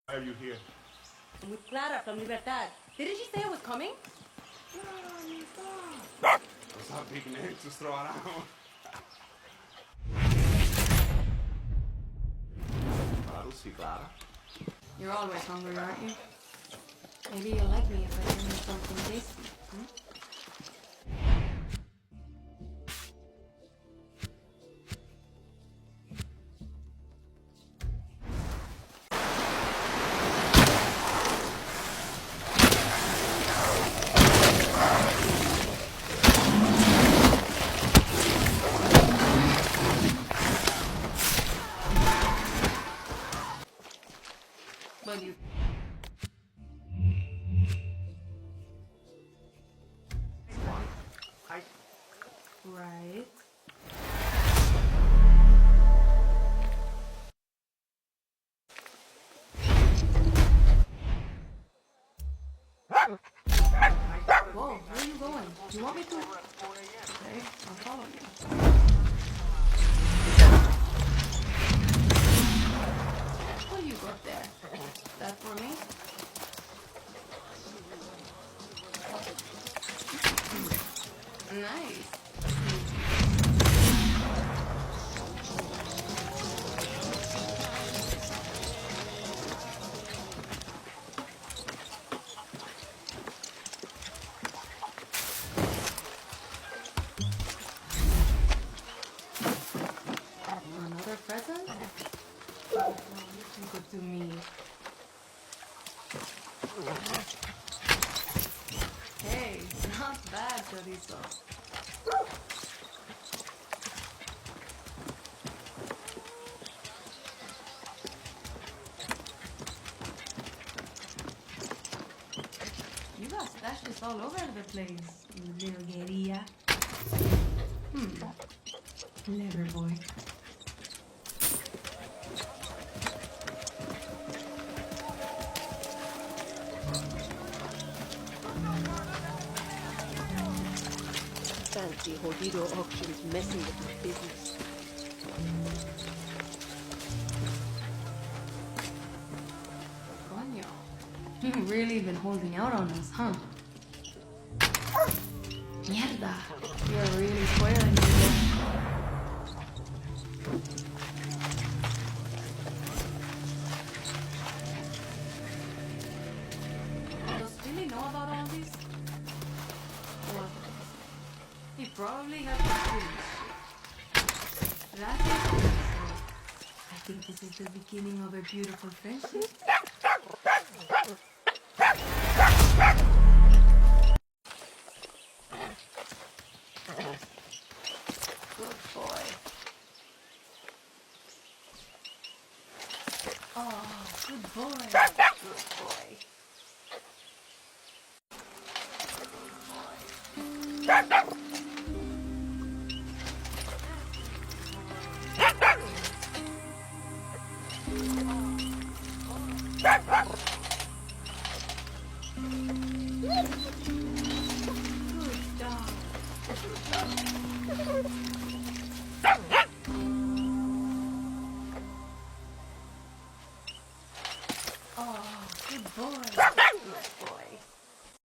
Why are you here? I'm with Clara from Libertad. Didn't she say I was coming? Those are big names to throw around. Parusi, Clara. You're always hungry, aren't you? Maybe you'll like me if I bring you something tasty. Hmm? Well, you... Hi. Right. Whoa, where are you going? Do you want me to? Okay, I'll follow you. What do you got there? That for me? Nice. Another present? Oh, looking good to me. Hey, not bad, chorizo. You got stashes all over the place, you little guerrilla. Clever boy. Fancy jodido auctions messing with my business. Coño. You've really been holding out on us, huh? Mierda. You're really spoiling me here. Does Billy know about all this? Or he probably has to do this. That is so. I think this is the beginning of a beautiful friendship. Good boy. Oh, good boy. Good boy.